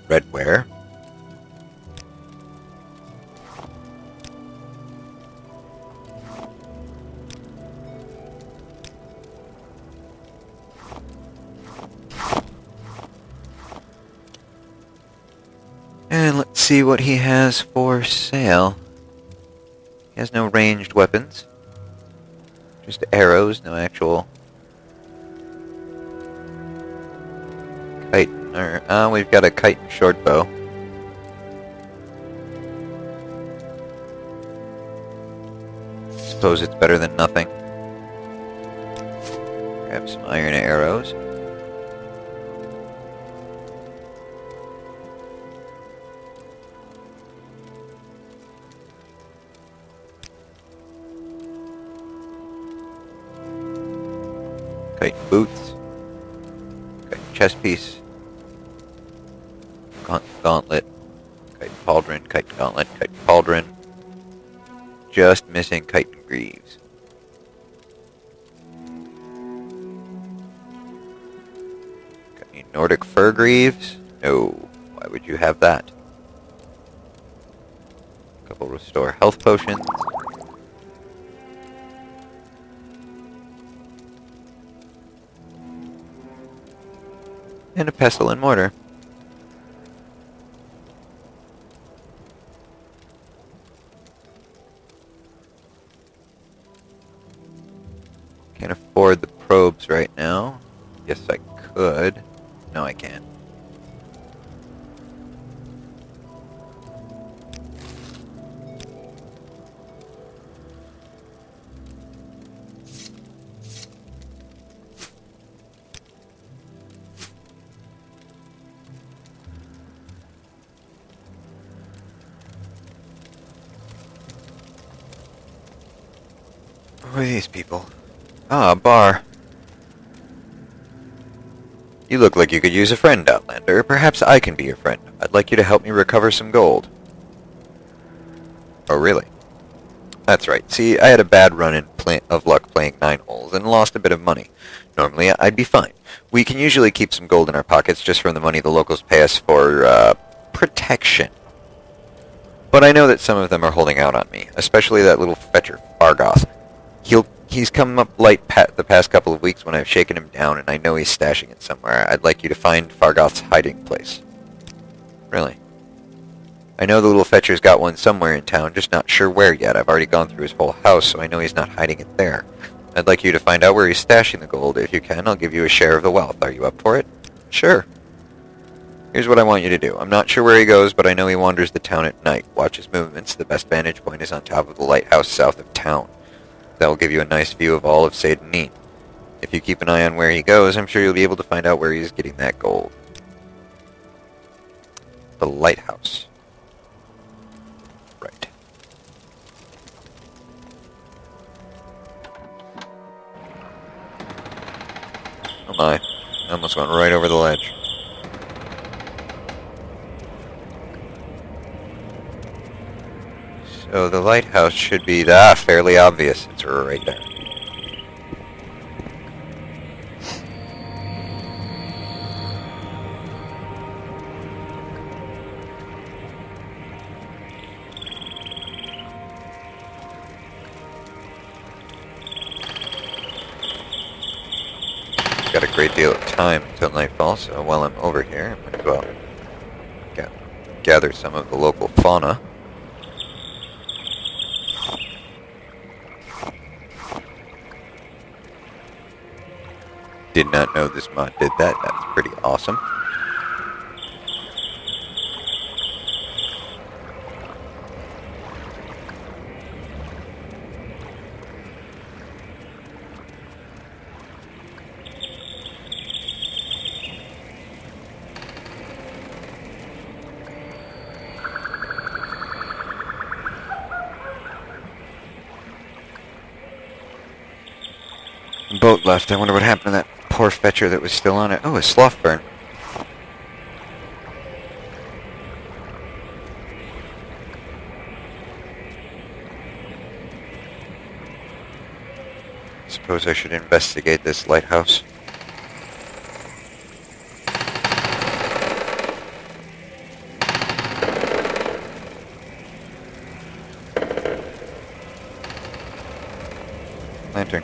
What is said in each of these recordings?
redware. And let's see what he has for sale. He has no ranged weapons. Just arrows, no actual kite. We've got a kite and short bow. Suppose it's better than nothing. Grab some iron arrows. Kite boots. Kite chest piece. Gauntlet. Kite pauldron. Kite gauntlet. Kite pauldron. Just missing kite and greaves. Got any Nordic fur greaves? No. Why would you have that? A couple restore health potions. And a pestle and mortar. Can't afford the probes right now. Yes, I could. No, I can't. Who are these people? Ah, a bar. You look like you could use a friend, Outlander. Perhaps I can be your friend. I'd like you to help me recover some gold. Oh, really? That's right. See, I had a bad run of luck playing 9 holes and lost a bit of money. Normally, I'd be fine. We can usually keep some gold in our pockets just from the money the locals pay us for, protection. But I know that some of them are holding out on me, especially that little fetcher, Fargoth. He's come up light the past couple of weeks when I've shaken him down, and I know he's stashing it somewhere. I'd like you to find Fargoth's hiding place. Really? I know the little fetcher's got one somewhere in town, just not sure where yet. I've already gone through his whole house, so I know he's not hiding it there. I'd like you to find out where he's stashing the gold. If you can, I'll give you a share of the wealth. Are you up for it? Sure. Here's what I want you to do. I'm not sure where he goes, but I know he wanders the town at night. Watch his movements. The best vantage point is on top of the lighthouse south of town. That will give you a nice view of all of Seyden. If you keep an eye on where he goes, I'm sure you'll be able to find out where he's getting that gold. The lighthouse. Right. Oh my. I almost went right over the ledge. So the lighthouse should be fairly obvious. It's right there. Got a great deal of time until nightfall, so while I'm over here, I'm going to go out and gather some of the local fauna. Did not know this mod did that. That's pretty awesome. Boat left. I wonder what happened to that poor fetcher that was still on it. Oh, a sloth burn. Suppose I should investigate this lighthouse. lantern.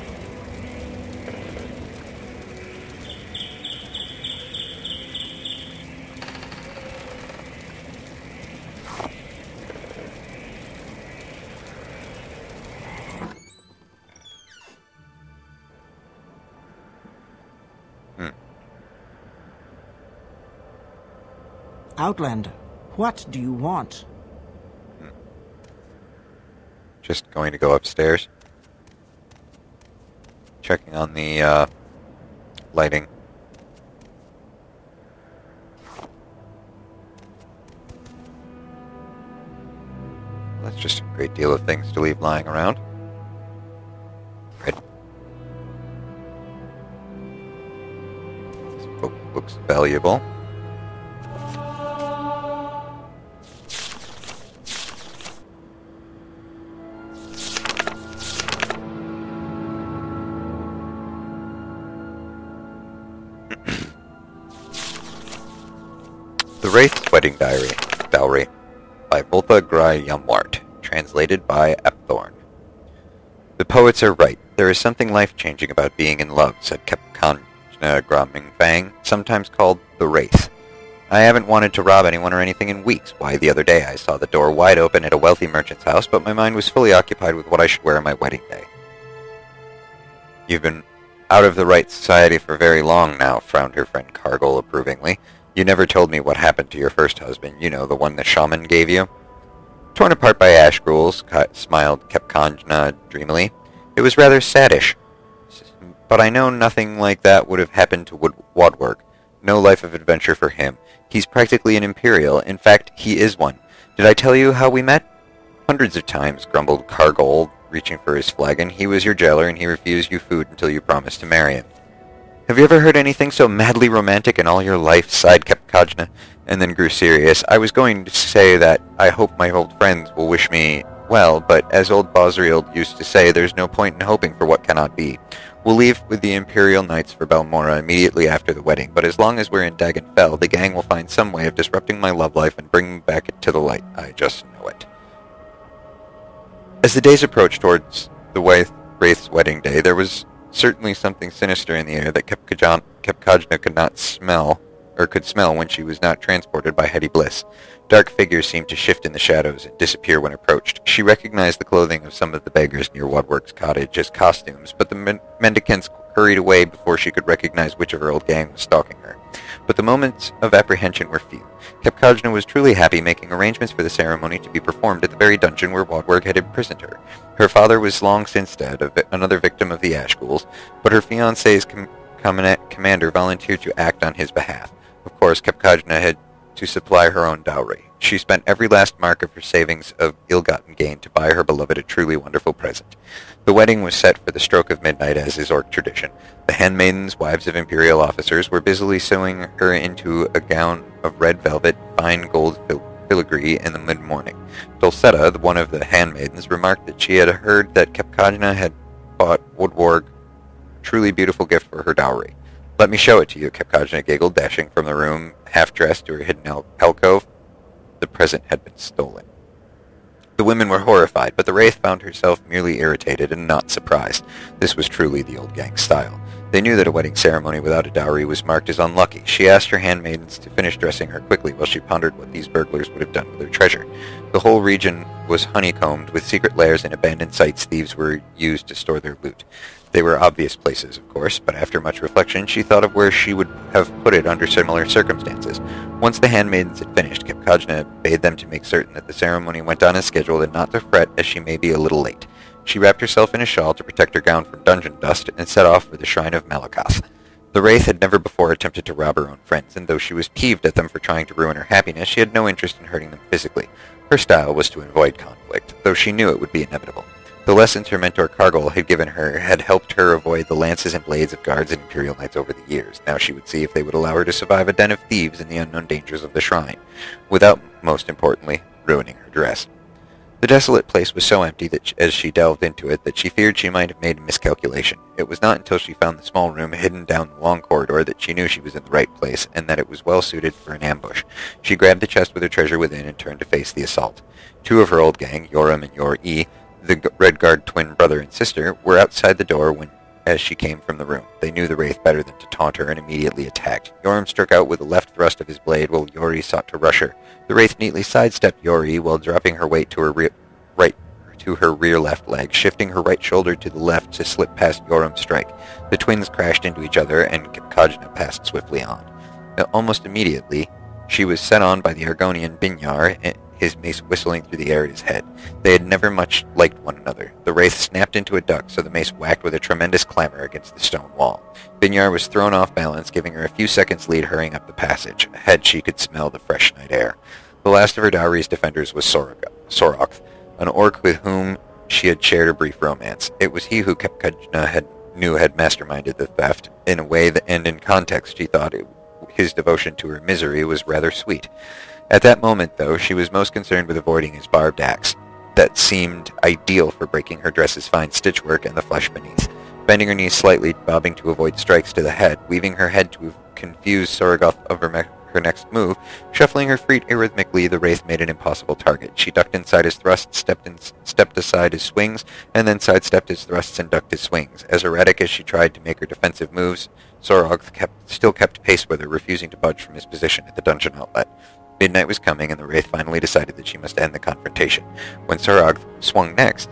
Outlander, what do you want? Just going to go upstairs. Checking on the lighting. That's just a great deal of things to leave lying around. Right. This book looks valuable. The Wraith's Wedding Dowry by Volta Grai Yamwart, translated by Apthorn. The poets are right. There is something life-changing about being in love, said Kepkanjna Gramingfang, sometimes called the Wraith. I haven't wanted to rob anyone or anything in weeks. Why, the other day I saw the door wide open at a wealthy merchant's house, but my mind was fully occupied with what I should wear on my wedding day. You've been out of the right society for very long now, frowned her friend Cargill approvingly. You never told me what happened to your first husband, you know, the one the shaman gave you. Torn apart by ash ghouls, smiled Kepkanjna dreamily. It was rather saddish. But I know nothing like that would have happened to Wadwork. No life of adventure for him. He's practically an Imperial. In fact, he is one. Did I tell you how we met? Hundreds of times, grumbled Cargill, reaching for his flagon. He was your jailer, and he refused you food until you promised to marry him. Have you ever heard anything so madly romantic in all your life? Sighed Kepkanjna, and then grew serious. I was going to say that I hope my old friends will wish me well, but as old Bosriel used to say, there's no point in hoping for what cannot be. We'll leave with the Imperial Knights for Balmora immediately after the wedding, but as long as we're in Dagenfell, the gang will find some way of disrupting my love life and bringing back it to the light. I just know it. As the days approached towards the Wraith's wedding day, there was certainly something sinister in the air that Kepkanjna could smell when she was not transported by heady bliss. Dark figures seemed to shift in the shadows and disappear when approached. She recognized the clothing of some of the beggars near Wadwork's cottage as costumes, but the mendicants hurried away before she could recognize which of her old gang was stalking her. But the moments of apprehension were few. Kepkanjna was truly happy, making arrangements for the ceremony to be performed at the very dungeon where Wadwork had imprisoned her. Her father was long since dead, another victim of the ash ghouls, but her fiancé's commander volunteered to act on his behalf. Of course, Kepkanjna had to supply her own dowry. She spent every last mark of her savings of ill-gotten gain to buy her beloved a truly wonderful present. The wedding was set for the stroke of midnight, as is Orc tradition. The handmaidens, wives of imperial officers, were busily sewing her into a gown of red velvet, fine gold filigree in the mid-morning. Dulcetta, one of the handmaidens, remarked that she had heard that Kepkanjna had bought Woodward a truly beautiful gift for her dowry. Let me show it to you, Kepkanjna giggled, dashing from the room, half-dressed to her hidden alcove. The present had been stolen. The women were horrified, but the Wraith found herself merely irritated and not surprised. This was truly the old gang style. They knew that a wedding ceremony without a dowry was marked as unlucky. She asked her handmaidens to finish dressing her quickly while she pondered what these burglars would have done with her treasure. The whole region was honeycombed with secret lairs and abandoned sites thieves were used to store their loot. They were obvious places, of course, but after much reflection she thought of where she would have put it under similar circumstances. Once the handmaidens had finished, Kepkanjna bade them to make certain that the ceremony went on as scheduled and not to fret as she may be a little late. She wrapped herself in a shawl to protect her gown from dungeon dust and set off for the shrine of Malakoth. The Wraith had never before attempted to rob her own friends, and though she was peeved at them for trying to ruin her happiness, she had no interest in hurting them physically. Her style was to avoid conflict, though she knew it would be inevitable. The lessons her mentor Cargill had given her had helped her avoid the lances and blades of guards and Imperial Knights over the years. Now she would see if they would allow her to survive a den of thieves and the unknown dangers of the shrine, without, most importantly, ruining her dress. The desolate place was so empty that as she delved into it that she feared she might have made a miscalculation. It was not until she found the small room hidden down the long corridor that she knew she was in the right place and that it was well suited for an ambush. She grabbed the chest with her treasure within and turned to face the assault. Two of her old gang, Yoram and Yor-E, the Redguard twin brother and sister, were outside the door as she came from the room. They knew the Wraith better than to taunt her and immediately attacked. Yoram struck out with a left thrust of his blade while Yori sought to rush her. The Wraith neatly sidestepped Yori while dropping her weight to her rear left leg, shifting her right shoulder to the left to slip past Yoram's strike. The twins crashed into each other, and Kajna passed swiftly on. Almost immediately, she was set on by the Argonian Binyar, his mace whistling through the air at his head. They had never much liked one another. The Wraith snapped into a duck, so the mace whacked with a tremendous clamor against the stone wall. Binyar was thrown off balance, giving her a few seconds lead hurrying up the passage. Ahead she could smell the fresh night air. The last of her Dowry's defenders was Sorok, an orc with whom she had shared a brief romance. It was he who Kajna had masterminded the theft. In a way and in context, she thought his devotion to her misery was rather sweet. At that moment, though, she was most concerned with avoiding his barbed axe. That seemed ideal for breaking her dress's fine stitchwork and the flesh beneath. Bending her knees slightly, bobbing to avoid strikes to the head, weaving her head to confuse Sorogoth of her next move, shuffling her feet irrhythmically, the Wraith made an impossible target. She ducked inside his thrusts, stepped aside his swings, and then sidestepped his thrusts and ducked his swings. As erratic as she tried to make her defensive moves, Sorogoth still kept pace with her, refusing to budge from his position at the dungeon outlet. Midnight was coming, and the Wraith finally decided that she must end the confrontation. When Sorogoth swung next,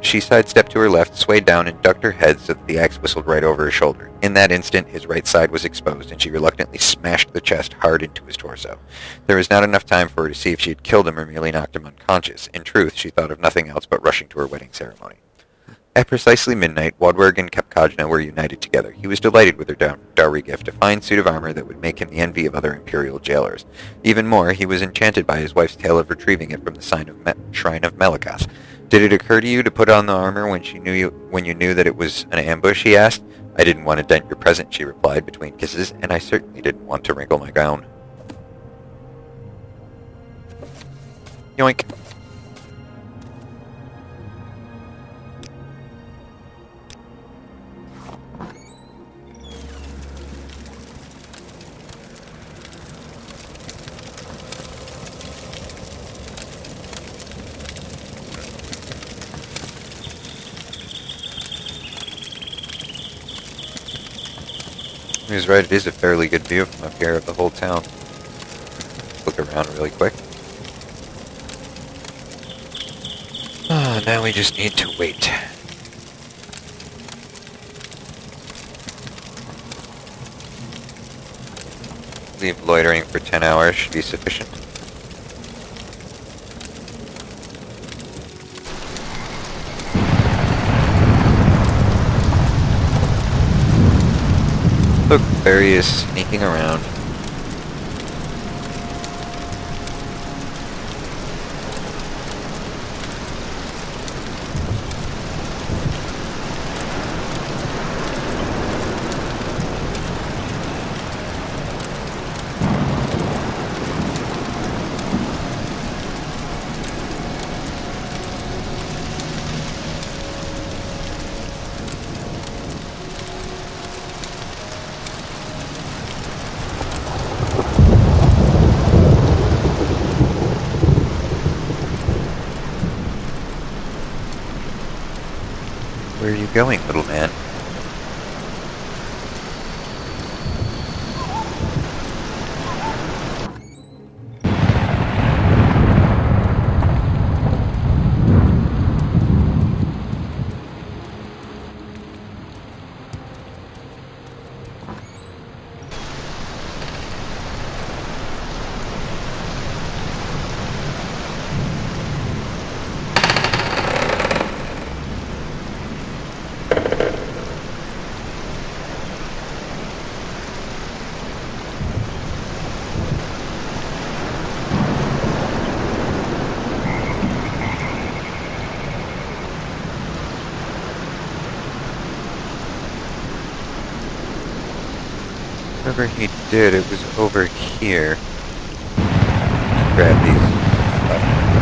she sidestepped to her left, swayed down, and ducked her head so that the axe whistled right over her shoulder. In that instant, his right side was exposed, and she reluctantly smashed the chest hard into his torso. There was not enough time for her to see if she had killed him or merely knocked him unconscious. In truth, she thought of nothing else but rushing to her wedding ceremony. At precisely midnight, Wadwerg and Kajna were united together. He was delighted with her dowry gift, a fine suit of armor that would make him the envy of other imperial jailers. Even more, he was enchanted by his wife's tale of retrieving it from the shrine of Melikoth. "Did it occur to you to put on the armor when you knew that it was an ambush?" he asked. "I didn't want to dent your present," she replied between kisses, "and I certainly didn't want to wrinkle my gown." Yoink. He was right, it is a fairly good view from up here of the whole town. Look around really quick. Now we just need to wait. Leave loitering for 10 hours should be sufficient. Look, Barry is sneaking around. Where are you going, little man? Whatever he did, it was over here. Grab these.